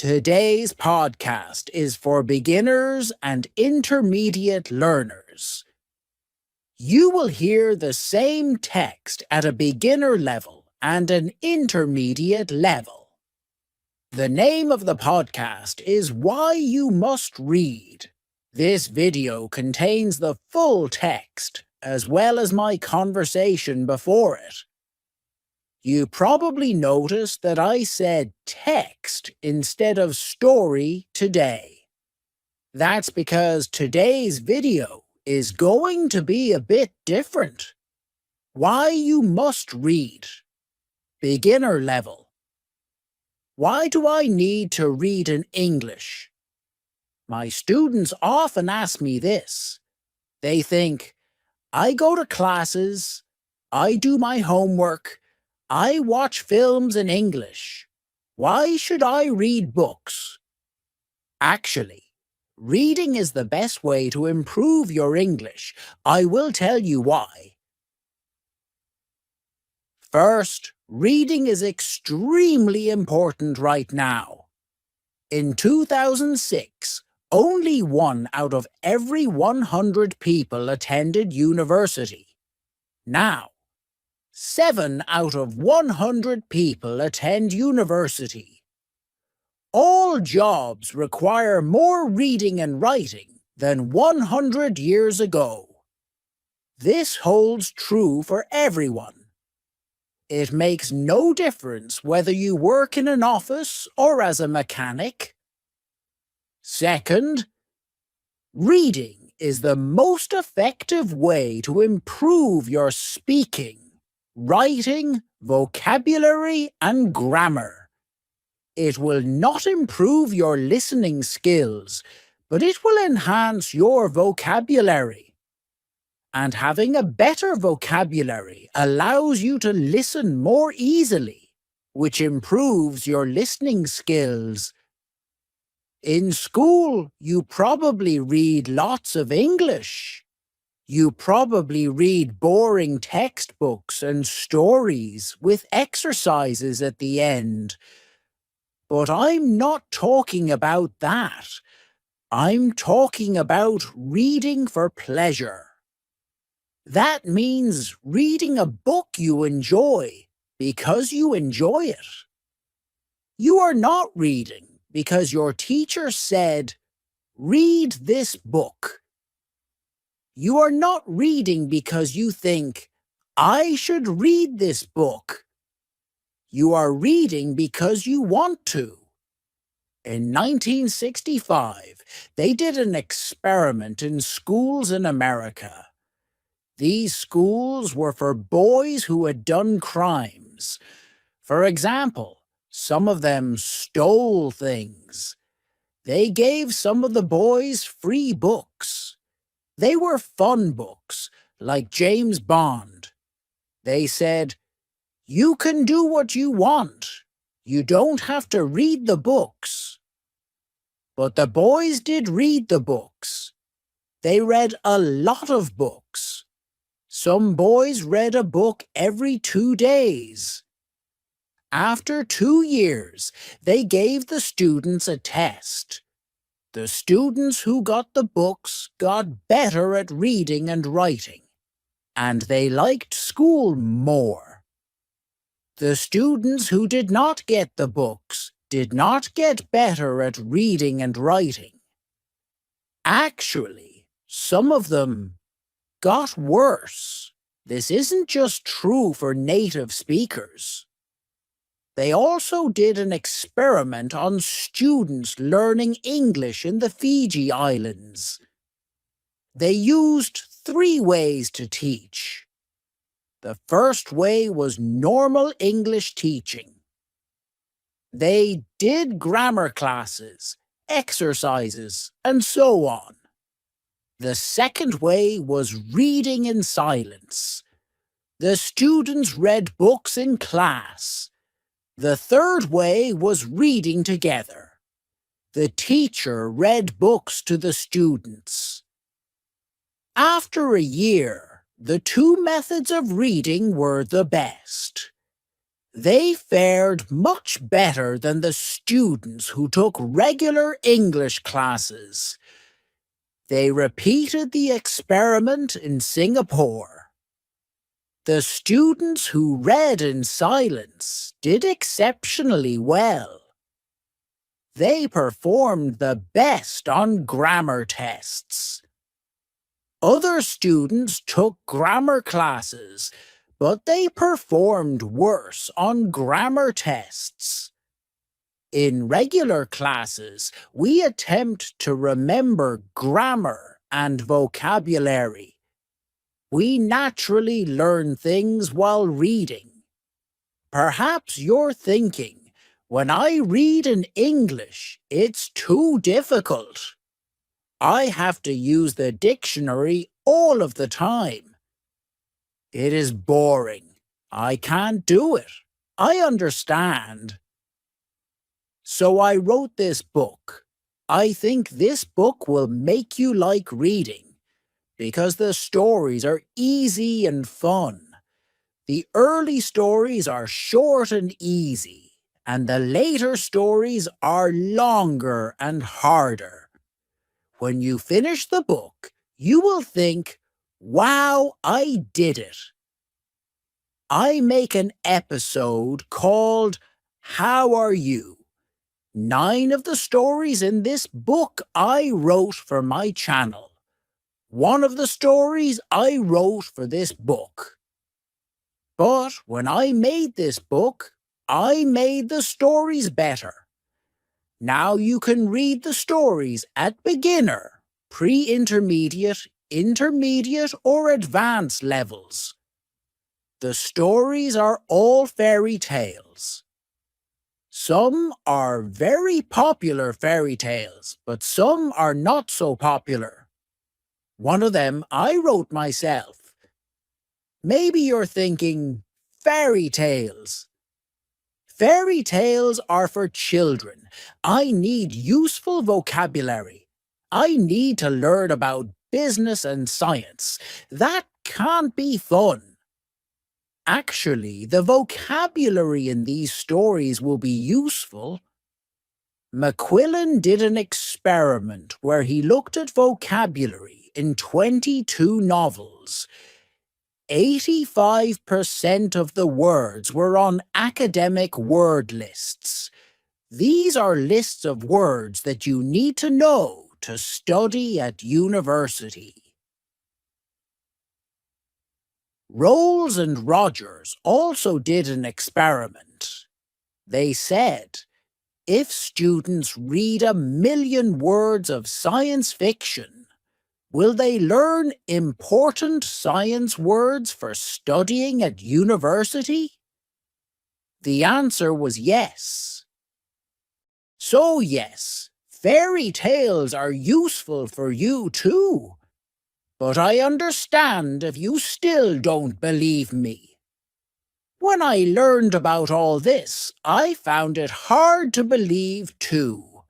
Today's podcast is for beginners and intermediate learners. You will hear the same text at a beginner level and an intermediate level. The name of the podcast is Why You Must Read. This video contains the full text, as well as my conversation before it. You probably noticed that I said text instead of story today. That's because today's video is going to be a bit different. Why you must read. Beginner level. Why do I need to read in English? My students often ask me this. They think, I go to classes, I do my homework, I watch films in English. Why should I read books? Actually, reading is the best way to improve your English. I will tell you why. First, reading is extremely important right now. In 2006, only 1 out of every 100 people attended university. Now, 7 out of 100 people attend university. All jobs require more reading and writing than 100 years ago. This holds true for everyone. It makes no difference whether you work in an office or as a mechanic. Second, reading is the most effective way to improve your speaking, writing, vocabulary, and grammar. It will not improve your listening skills, but it will enhance your vocabulary. And having a better vocabulary allows you to listen more easily, which improves your listening skills. In school, you probably read lots of English. You probably read boring textbooks and stories with exercises at the end. But I'm not talking about that. I'm talking about reading for pleasure. That means reading a book you enjoy because you enjoy it. You are not reading because your teacher said, "Read this book." You are not reading because you think, I should read this book. You are reading because you want to. In 1965, they did an experiment in schools in America. These schools were for boys who had done crimes. For example, some of them stole things. They gave some of the boys free books. They were fun books, like James Bond. They said, you can do what you want. You don't have to read the books. But the boys did read the books. They read a lot of books. Some boys read a book every 2 days. After 2 years, they gave the students a test. The students who got the books got better at reading and writing, and they liked school more. The students who did not get the books did not get better at reading and writing. Actually, some of them got worse. This isn't just true for native speakers. They also did an experiment on students learning English in the Fiji Islands. They used 3 ways to teach. The first way was normal English teaching. They did grammar classes, exercises, and so on. The second way was reading in silence. The students read books in class. The third way was reading together. The teacher read books to the students. After a year, the 2 methods of reading were the best. They fared much better than the students who took regular English classes. They repeated the experiment in Singapore. The students who read in silence did exceptionally well. They performed the best on grammar tests. Other students took grammar classes, but they performed worse on grammar tests. In regular classes, we attempt to remember grammar and vocabulary. We naturally learn things while reading. Perhaps you're thinking, when I read in English, it's too difficult. I have to use the dictionary all of the time. It is boring. I can't do it. I understand. So I wrote this book. I think this book will make you like reading, because the stories are easy and fun. The early stories are short and easy, and the later stories are longer and harder. When you finish the book, you will think, wow, I did it. I make an episode called How Are You? 9 of the stories in this book I wrote for my channel. One of the stories I wrote for this book. But when I made this book, I made the stories better. Now you can read the stories at beginner, pre-intermediate, intermediate, or advanced levels. The stories are all fairy tales. Some are very popular fairy tales, but some are not so popular. One of them I wrote myself. Maybe you're thinking, fairy tales. Fairy tales are for children. I need useful vocabulary. I need to learn about business and science. That can't be fun. Actually, the vocabulary in these stories will be useful. Macquillan did an experiment where he looked at vocabulary in 22 novels. 85% of the words were on academic word lists. These are lists of words that you need to know to study at university. Rolls and Rogers also did an experiment. They said, if students read 1,000,000 words of science fiction, will they learn important science words for studying at university? The answer was yes. So yes, fairy tales are useful for you too. But I understand if you still don't believe me. When I learned about all this, I found it hard to believe too.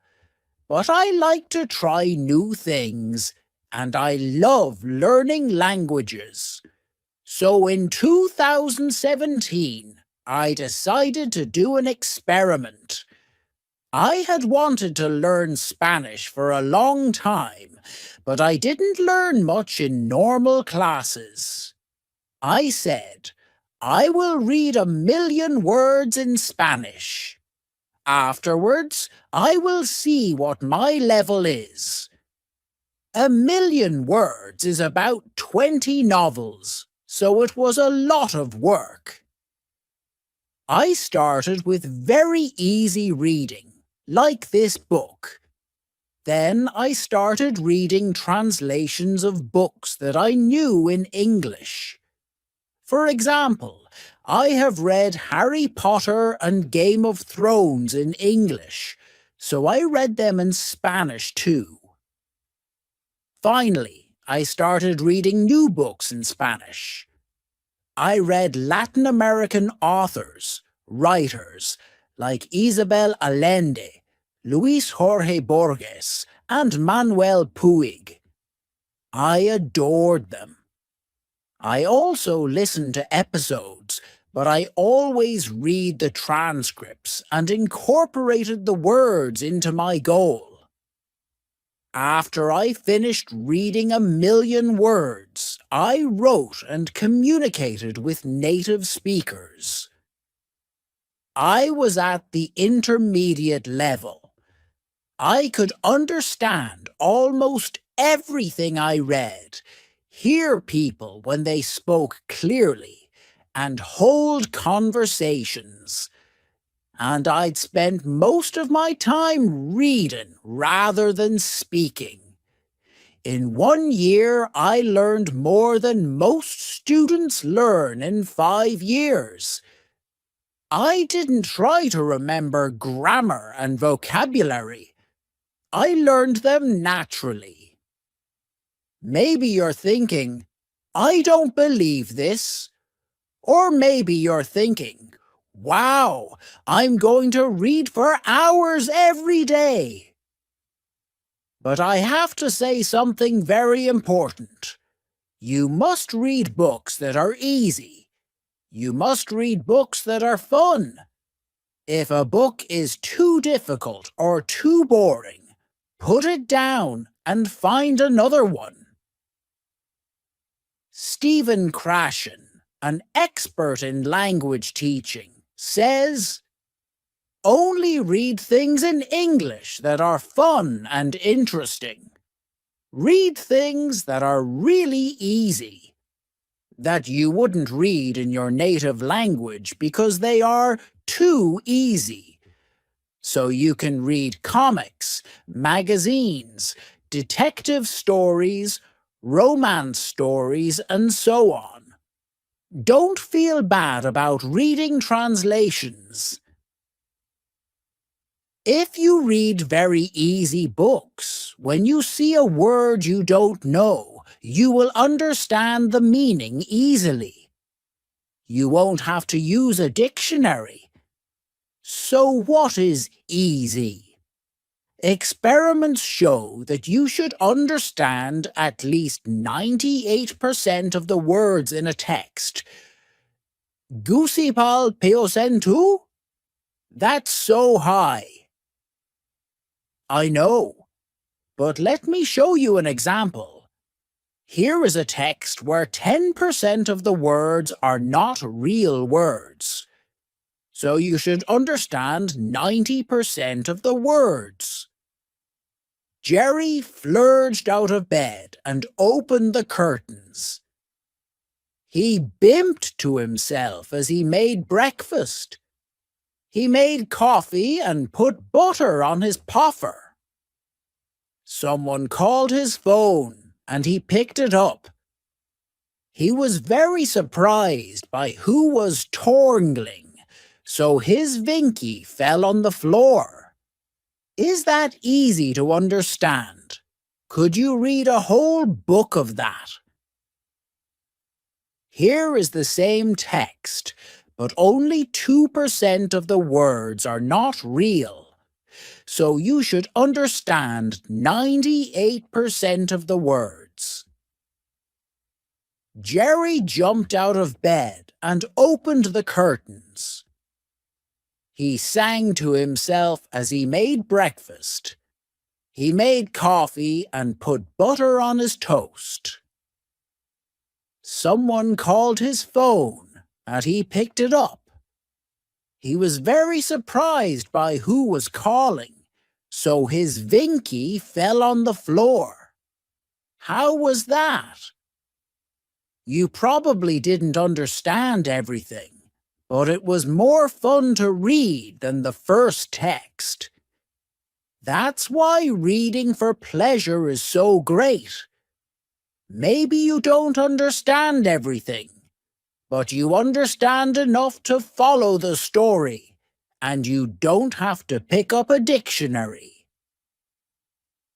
But I like to try new things, and I love learning languages. So in 2017, I decided to do an experiment. I had wanted to learn Spanish for a long time, but I didn't learn much in normal classes. I said, I will read 1,000,000 words in Spanish. Afterwards, I will see what my level is. 1,000,000 words is about 20 novels, so it was a lot of work. I started with very easy reading, like this book. Then I started reading translations of books that I knew in English. For example, I have read Harry Potter and Game of Thrones in English, so I read them in Spanish too. Finally, I started reading new books in Spanish. I read Latin American authors, writers, like Isabel Allende, Luis Jorge Borges, and Manuel Puig. I adored them. I also listened to episodes but I always read the transcripts and incorporated the words into my goal. After I finished reading 1,000,000 words, I wrote and communicated with native speakers. I was at the intermediate level. I could understand almost everything I read, hear people when they spoke clearly, and hold conversations. And I'd spent most of my time reading rather than speaking. In 1 year, I learned more than most students learn in 5 years. I didn't try to remember grammar and vocabulary. I learned them naturally. Maybe you're thinking, I don't believe this. Or maybe you're thinking, wow, I'm going to read for hours every day. But I have to say something very important. You must read books that are easy. You must read books that are fun. If a book is too difficult or too boring, put it down and find another one. Stephen Krashen, an expert in language teaching, says, "Only read things in English that are fun and interesting. Read things that are really easy, that you wouldn't read in your native language because they are too easy. So you can read comics, magazines, detective stories, romance stories, and so on. Don't feel bad about reading translations. If you read very easy books, when you see a word you don't know, you will understand the meaning easily. You won't have to use a dictionary. So what is easy? Experiments show that you should understand at least 98% of the words in a text. Gusipal peosentu? That's so high. I know, but let me show you an example. Here is a text where 10% of the words are not real words. So you should understand 90% of the words. Jerry flurged out of bed and opened the curtains. He bimped to himself as he made breakfast. He made coffee and put butter on his poffer. Someone called his phone, and he picked it up. He was very surprised by who was torngling, so his Vinky fell on the floor. Is that easy to understand? Could you read a whole book of that? Here is the same text, but only 2% of the words are not real. So you should understand 98% of the words. Jerry jumped out of bed and opened the curtains. He sang to himself as he made breakfast. He made coffee and put butter on his toast. Someone called his phone, and he picked it up. He was very surprised by who was calling, so his Vinky fell on the floor. How was that? You probably didn't understand everything, but it was more fun to read than the first text. That's why reading for pleasure is so great. Maybe you don't understand everything, but you understand enough to follow the story, and you don't have to pick up a dictionary.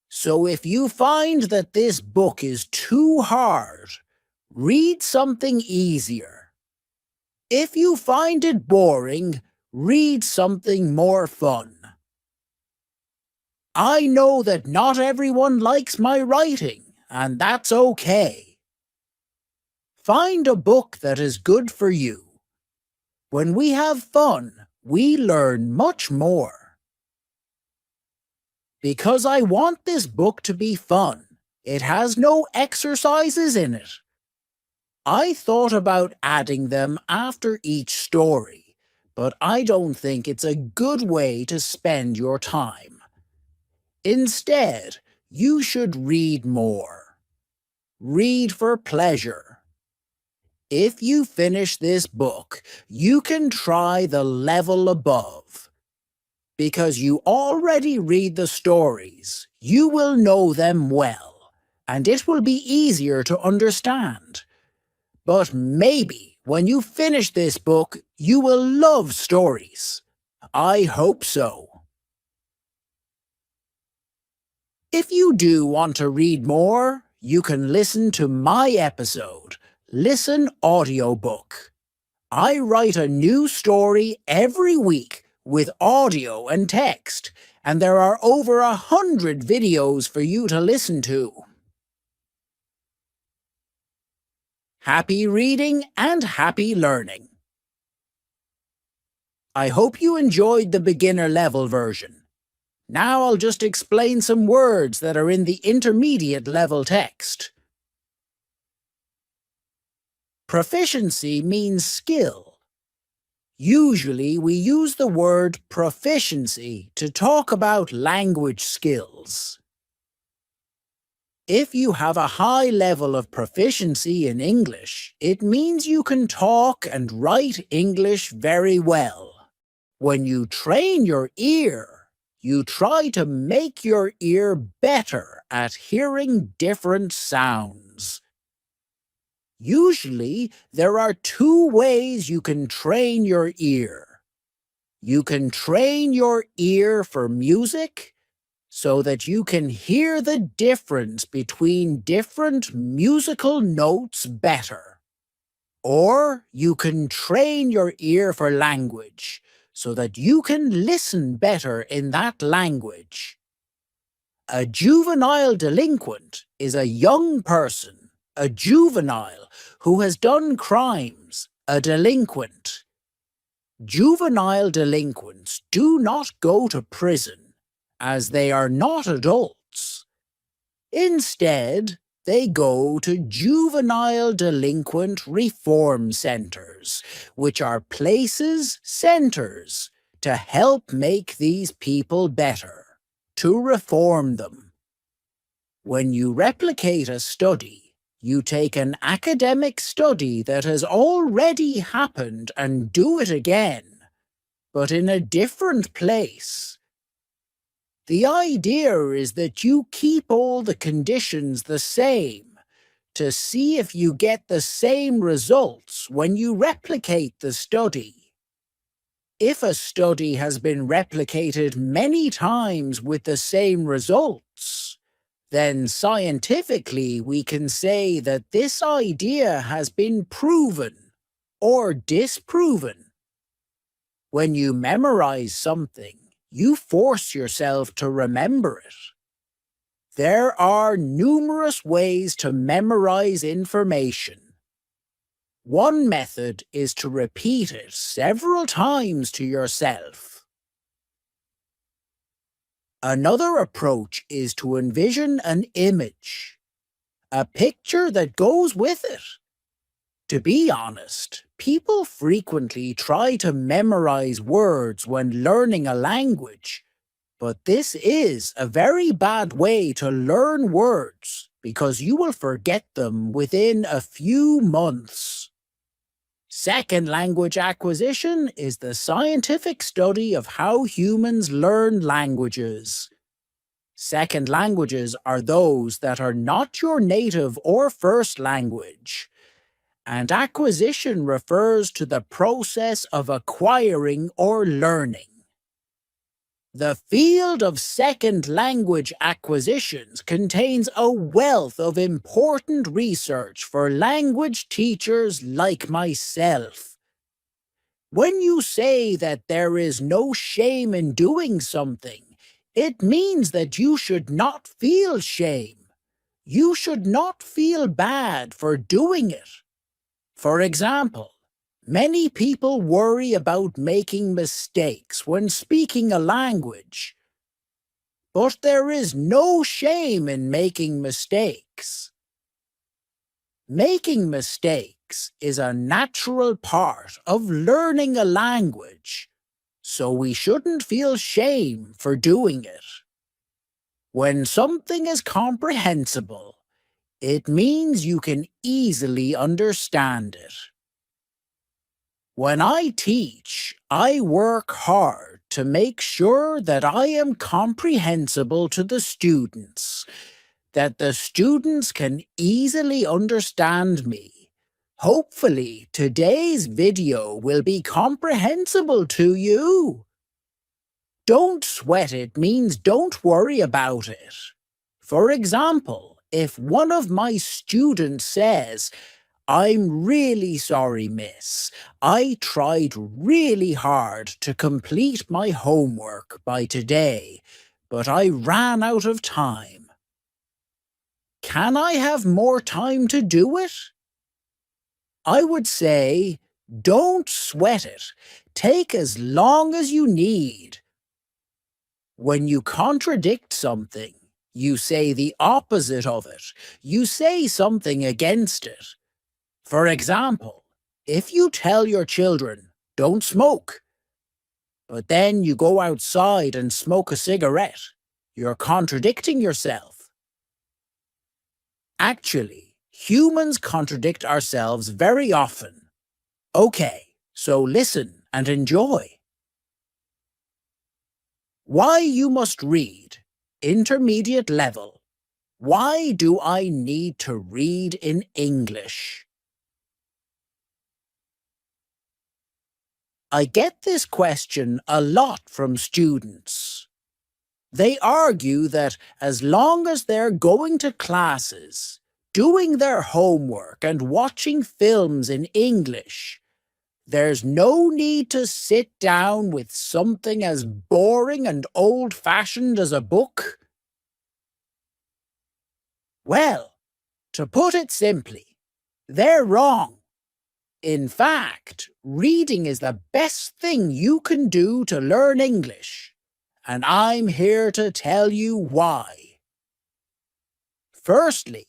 So if you find that this book is too hard, read something easier. If you find it boring, read something more fun. I know that not everyone likes my writing, and that's okay. Find a book that is good for you. When we have fun, we learn much more. Because I want this book to be fun, it has no exercises in it. I thought about adding them after each story, but I don't think it's a good way to spend your time. Instead, you should read more. Read for pleasure. If you finish this book, you can try the level above. Because you already read the stories, you will know them well, and it will be easier to understand. But maybe when you finish this book, you will love stories. I hope so. If you do want to read more, you can listen to my episode, Listen Audiobook. I write a new story every week with audio and text, and there are over 100 videos for you to listen to. Happy reading and happy learning. I hope you enjoyed the beginner level version. Now I'll just explain some words that are in the intermediate level text. Proficiency means skill. Usually we use the word proficiency to talk about language skills. If you have a high level of proficiency in English, it means you can talk and write English very well. When you train your ear, you try to make your ear better at hearing different sounds. Usually, there are two ways you can train your ear. You can train your ear for music, so that you can hear the difference between different musical notes better. Or you can train your ear for language, so that you can listen better in that language. A juvenile delinquent is a young person. A juvenile who has done crimes, a delinquent. Juvenile delinquents do not go to prison, as they are not adults. Instead, they go to juvenile delinquent reform centers, which are centers, to help make these people better, to reform them. When you replicate a study, you take an academic study that has already happened and do it again, but in a different place. The idea is that you keep all the conditions the same to see if you get the same results when you replicate the study. If a study has been replicated many times with the same results, then scientifically we can say that this idea has been proven or disproven. When you memorize something, you force yourself to remember it. There are numerous ways to memorize information. One method is to repeat it several times to yourself. Another approach is to envision an image, a picture that goes with it. To be honest, people frequently try to memorize words when learning a language, but this is a very bad way to learn words because you will forget them within a few months. Second language acquisition is the scientific study of how humans learn languages. Second languages are those that are not your native or first language, and acquisition refers to the process of acquiring or learning. The field of second language acquisitions contains a wealth of important research for language teachers like myself. When you say that there is no shame in doing something, it means that you should not feel shame. You should not feel bad for doing it. For example, Many people worry about making mistakes when speaking a language, but there is no shame in making mistakes. Making mistakes is a natural part of learning a language, so we shouldn't feel shame for doing it. When something is comprehensible, it means you can easily understand it. When I teach, I work hard to make sure that I am comprehensible to the students, that the students can easily understand me. Hopefully, today's video will be comprehensible to you. Don't sweat it means don't worry about it. For example, if one of my students says, "I'm really sorry, miss. I tried really hard to complete my homework by today, but I ran out of time. Can I have more time to do it?" I would say, don't sweat it. Take as long as you need. When you contradict something, you say the opposite of it. You say something against it. For example, if you tell your children, "Don't smoke," but then you go outside and smoke a cigarette, you're contradicting yourself. Actually, humans contradict ourselves very often. Okay, so listen and enjoy. Why you must read. Intermediate level. Why do I need to read in English? I get this question a lot from students. They argue that as long as they're going to classes, doing their homework and watching films in English, there's no need to sit down with something as boring and old-fashioned as a book. Well, to put it simply, they're wrong. In fact, reading is the best thing you can do to learn English, and I'm here to tell you why. Firstly,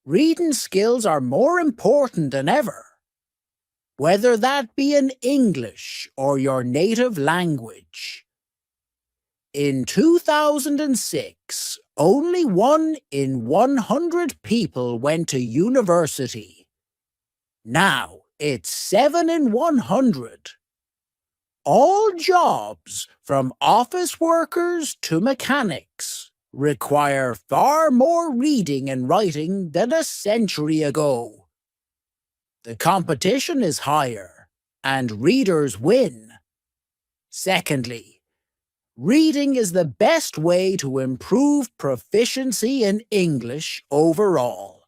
reading skills are more important than ever, whether that be in English or your native language. In 2006, only 1 in 100 people went to university. Now it's 7 in 100. All jobs, from office workers to mechanics, require far more reading and writing than a century ago. The competition is higher, and readers win. Secondly, reading is the best way to improve proficiency in English overall.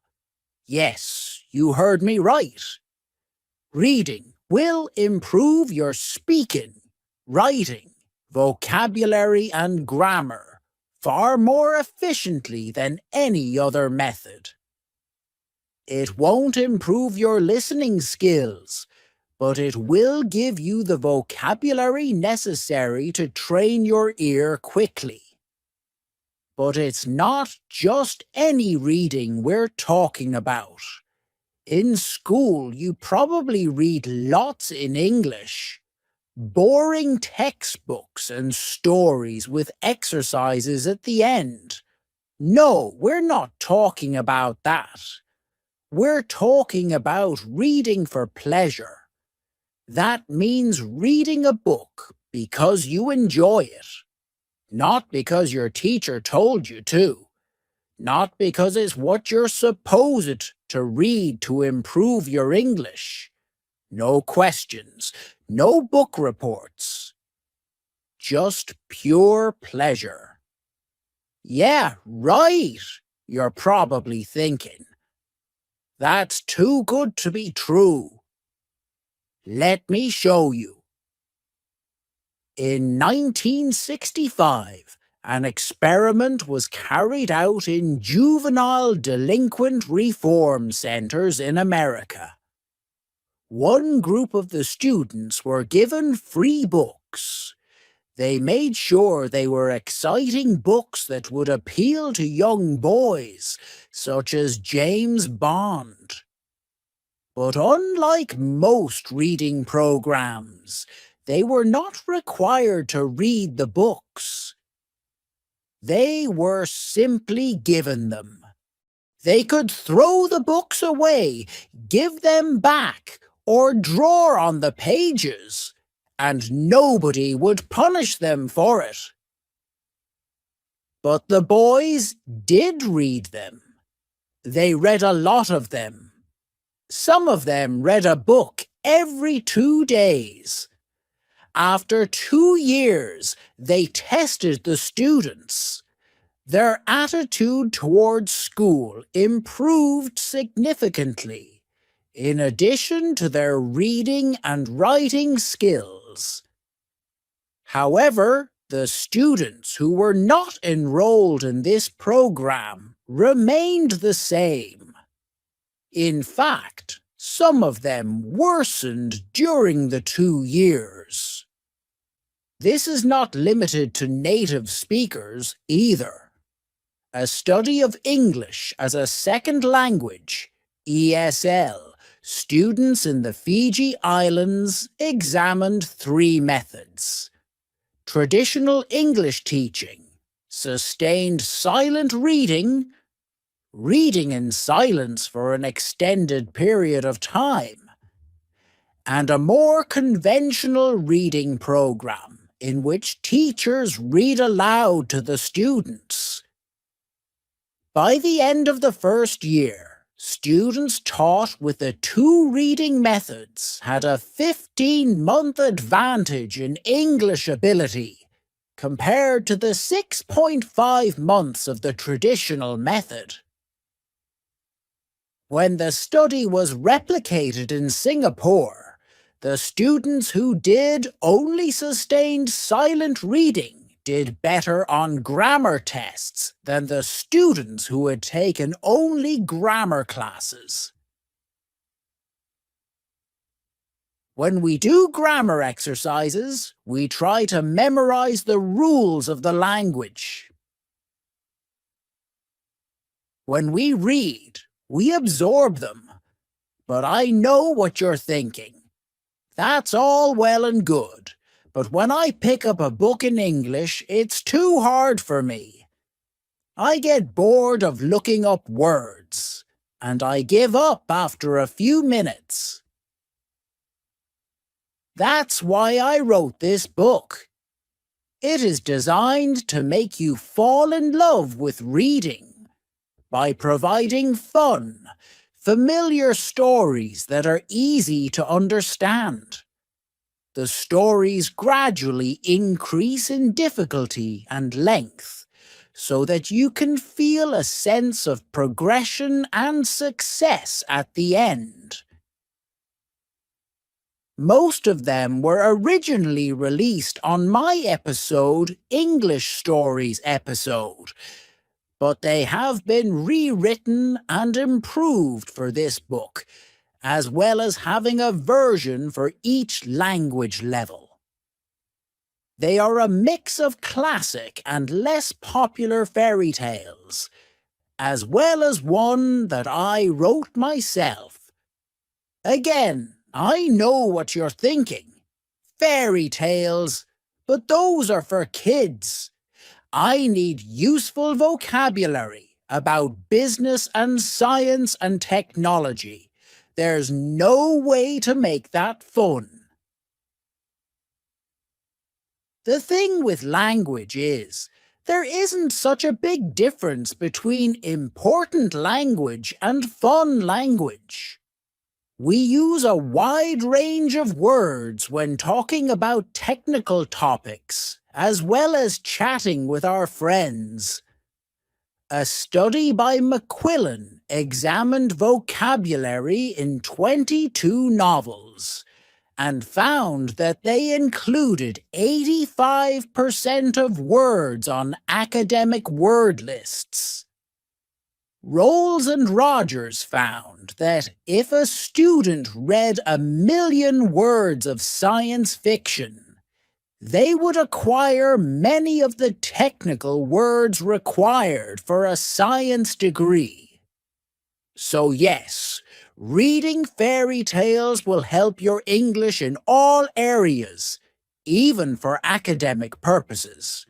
Yes, you heard me right. Reading will improve your speaking, writing, vocabulary, and grammar far more efficiently than any other method. It won't improve your listening skills, but it will give you the vocabulary necessary to train your ear quickly. But it's not just any reading we're talking about. In school, you probably read lots in English. Boring textbooks and stories with exercises at the end. No, we're not talking about that. We're talking about reading for pleasure. That means reading a book because you enjoy it. Not because your teacher told you to. Not because it's what you're supposed to read to improve your English. No questions, no book reports. Just pure pleasure. Yeah, right, you're probably thinking. That's too good to be true. Let me show you. In 1965, an experiment was carried out in juvenile delinquent reform centers in America. One group of the students were given free books. They made sure they were exciting books that would appeal to young boys, such as James Bond. But unlike most reading programs, they were not required to read the books. They were simply given them. They could throw the books away, give them back, or draw on the pages, and nobody would punish them for it. But the boys did read them. They read a lot of them. Some of them read a book every 2 days. After 2 years, they tested the students. Their attitude towards school improved significantly, in addition to their reading and writing skills. However, the students who were not enrolled in this program remained the same. In fact, some of them worsened during the 2 years. This is not limited to native speakers either. A study of English as a second language, ESL, students in the Fiji Islands examined 3 methods: traditional English teaching, sustained silent reading, reading in silence for an extended period of time, and a more conventional reading program in which teachers read aloud to the students. By the end of the first year, students taught with the 2 reading methods had a 15-month advantage in English ability compared to the 6.5 months of the traditional method. When the study was replicated in Singapore, the students who did only sustained silent reading did better on grammar tests than the students who had taken only grammar classes. When we do grammar exercises, we try to memorize the rules of the language. When we read, we absorb them. But I know what you're thinking. That's all well and good, but when I pick up a book in English, it's too hard for me. I get bored of looking up words, and I give up after a few minutes. That's why I wrote this book. It is designed to make you fall in love with reading by providing fun, familiar stories that are easy to understand. The stories gradually increase in difficulty and length, so that you can feel a sense of progression and success at the end. Most of them were originally released on my episode, English Stories episode, but they have been rewritten and improved for this book, as well as having a version for each language level. They are a mix of classic and less popular fairy tales, as well as one that I wrote myself. Again, I know what you're thinking. Fairy tales, but those are for kids. I need useful vocabulary about business and science and technology. There's no way to make that fun. The thing with language is, there isn't such a big difference between important language and fun language. We use a wide range of words when talking about technical topics, as well as chatting with our friends. A study by McQuillan examined vocabulary in 22 novels and found that they included 85% of words on academic word lists. Rolls and Rogers found that if a student read 1 million words of science fiction, they would acquire many of the technical words required for a science degree. So yes, reading fairy tales will help your English in all areas, even for academic purposes.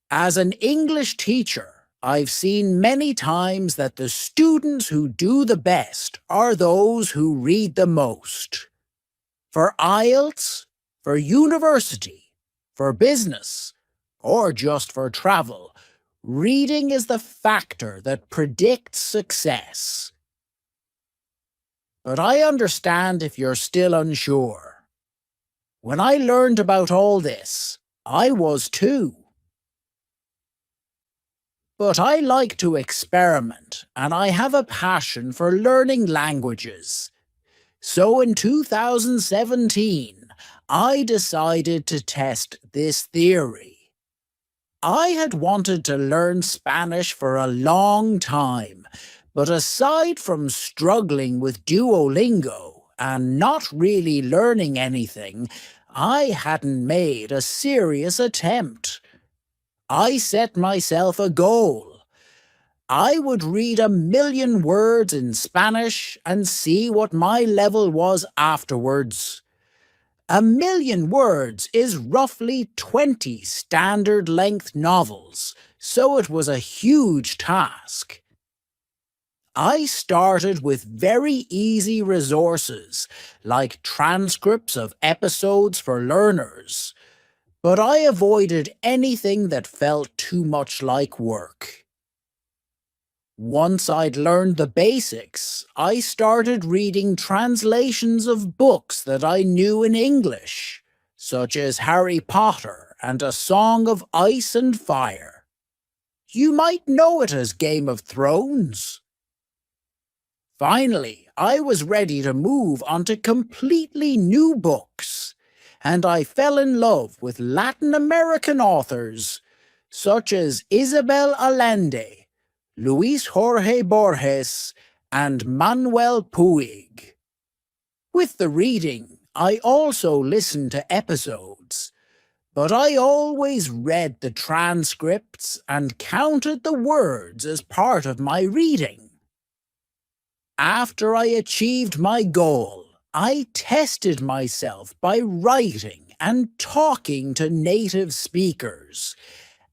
As an English teacher, I've seen many times that the students who do the best are those who read the most. For IELTS, for university, for business, or just for travel, reading is the factor that predicts success. But I understand if you're still unsure. When I learned about all this, I was too. But I like to experiment, and I have a passion for learning languages. So in 2017, I decided to test this theory. I had wanted to learn Spanish for a long time, but aside from struggling with Duolingo and not really learning anything, I hadn't made a serious attempt. I set myself a goal. I would read 1 million words in Spanish and see what my level was afterwards. 1 million words is roughly 20 standard-length novels, so it was a huge task. I started with very easy resources, like transcripts of episodes for learners, but I avoided anything that felt too much like work. Once I'd learned the basics, I started reading translations of books that I knew in English, such as Harry Potter and A Song of Ice and Fire. You might know it as Game of Thrones. Finally, I was ready to move on to completely new books, and I fell in love with Latin American authors, such as Isabel Allende, Luis Jorge Borges, and Manuel Puig. With the reading, I also listened to episodes, but I always read the transcripts and counted the words as part of my reading. After I achieved my goal, I tested myself by writing and talking to native speakers,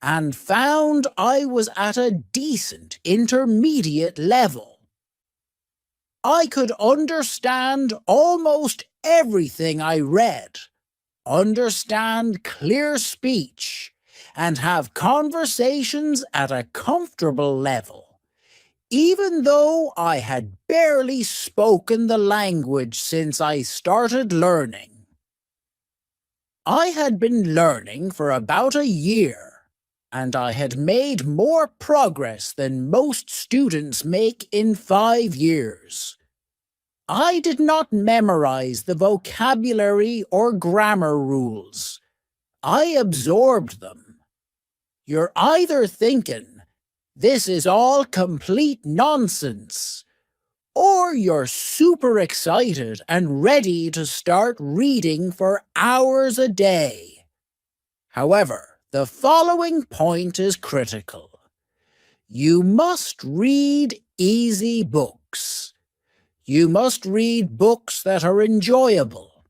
and found I was at a decent intermediate level. I could understand almost everything I read, understand clear speech, and have conversations at a comfortable level, even though I had barely spoken the language since I started learning. I had been learning for about a year, and I had made more progress than most students make in 5 years. I did not memorize the vocabulary or grammar rules. I absorbed them. You're either thinking, this is all complete nonsense, or you're super excited and ready to start reading for hours a day. However, the following point is critical. You must read easy books. You must read books that are enjoyable.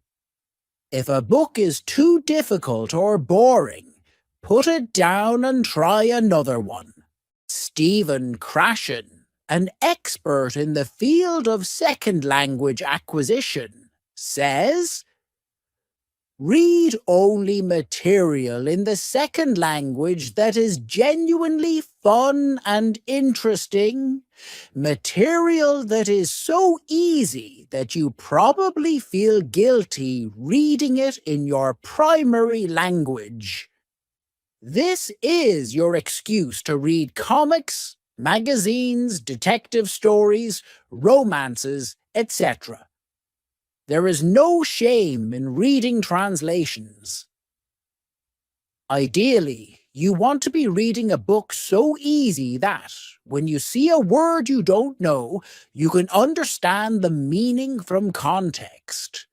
If a book is too difficult or boring, put it down and try another one. Stephen Krashen, an expert in the field of second language acquisition, says, read only material in the second language that is genuinely fun and interesting, material that is so easy that you probably feel guilty reading it in your primary language. This is your excuse to read comics, magazines, detective stories, romances, etc. There is no shame in reading translations. Ideally, You want to be reading a book so easy that, when you see a word you don't know, you can understand the meaning from context.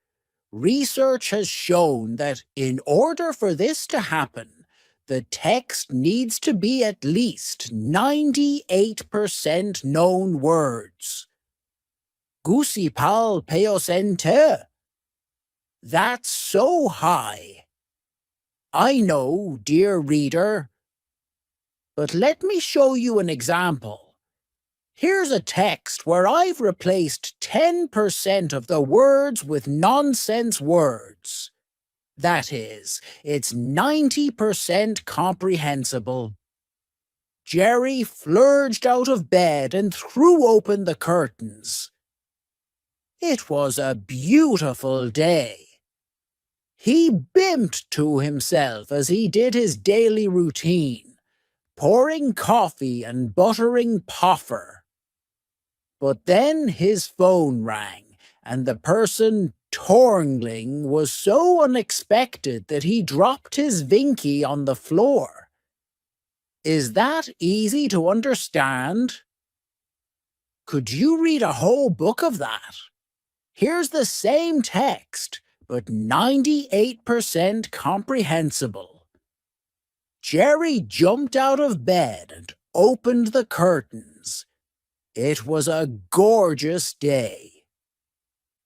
Research has shown that in order for this to happen, the text needs to be at least 98% known words. Gusi pal peosente. That's so high. I know, dear reader, but let me show you an example. Here's a text where I've replaced 10% of the words with nonsense words. That is, it's 90% comprehensible. Jerry flurged out of bed and threw open the curtains. It was a beautiful day. He bimped to himself as he did his daily routine, pouring coffee and buttering poffer. But then his phone rang, and the person torngling was so unexpected that he dropped his Vinky on the floor. Is that easy to understand? Could you read a whole book of that? Here's the same text, but 98% comprehensible. Jerry jumped out of bed and opened the curtains. It was a gorgeous day.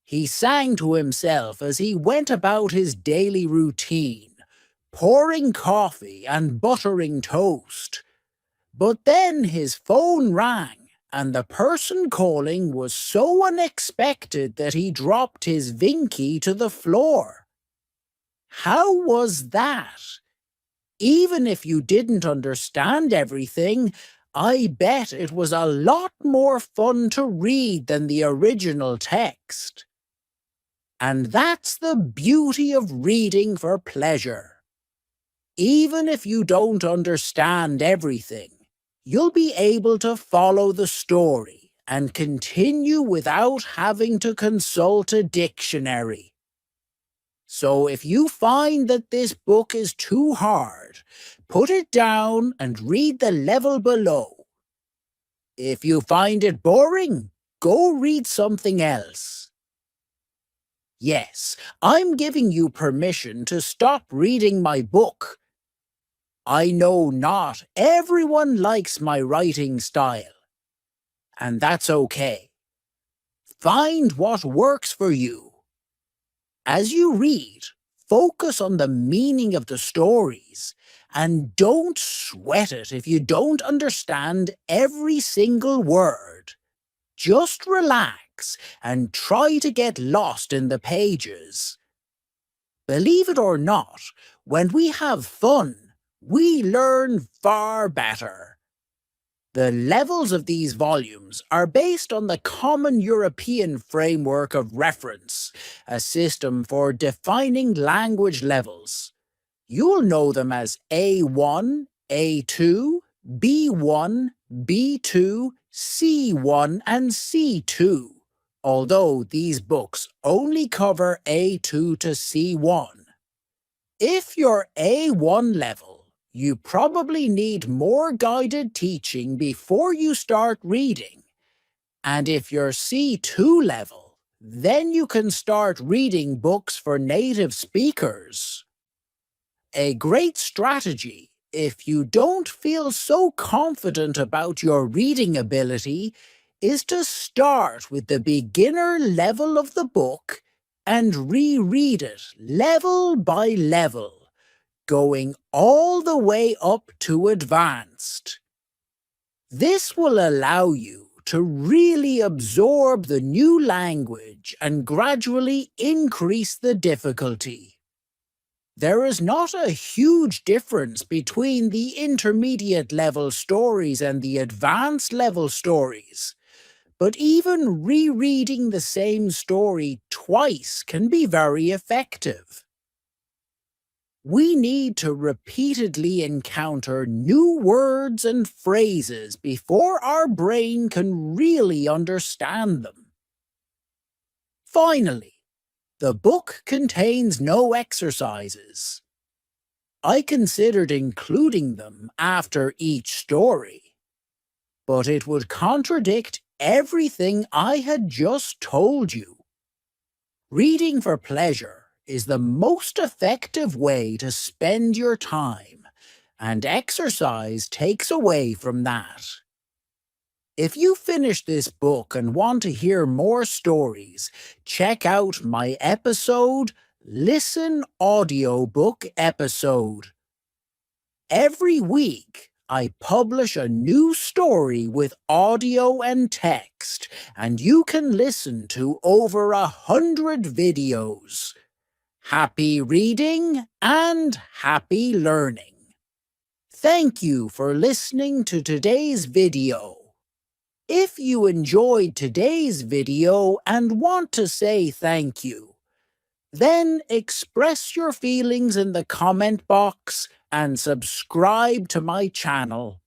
He sang to himself as he went about his daily routine, pouring coffee and buttering toast. But then his phone rang, and the person calling was so unexpected that he dropped his Vinky to the floor. How was that? Even if you didn't understand everything, I bet it was a lot more fun to read than the original text. And that's the beauty of reading for pleasure. Even if you don't understand everything, you'll be able to follow the story and continue without having to consult a dictionary. So if you find that this book is too hard, put it down and read the level below. If you find it boring, go read something else. Yes, I'm giving you permission to stop reading my book. I know not everyone likes my writing style, and that's okay. Find what works for you. As you read, focus on the meaning of the stories, and don't sweat it if you don't understand every single word. Just relax and try to get lost in the pages. Believe it or not, when we have fun, we learn far better. The levels of these volumes are based on the Common European Framework of Reference, a system for defining language levels. You'll know them as A1, A2, B1, B2, C1 and C2, although these books only cover A2 to C1. If you're A1 level, you probably need more guided teaching before you start reading. And if you're C2 level, then you can start reading books for native speakers. A great strategy, if you don't feel so confident about your reading ability, is to start with the beginner level of the book and reread it level by level, going all the way up to advanced. This will allow you to really absorb the new language and gradually increase the difficulty. There is not a huge difference between the intermediate level stories and the advanced level stories, but even rereading the same story twice can be very effective. We need to repeatedly encounter new words and phrases before our brain can really understand them. Finally, the book contains no exercises. I considered including them after each story, but it would contradict everything I had just told you. Reading for pleasure is the most effective way to spend your time, and exercise takes away from that. If you finish this book and want to hear more stories, check out my Listen Audiobook episode. Every week, I publish a new story with audio and text, and you can listen to over 100 videos. Happy reading and happy learning. Thank you for listening to today's video. If you enjoyed today's video and want to say thank you, then express your feelings in the comment box and subscribe to my channel.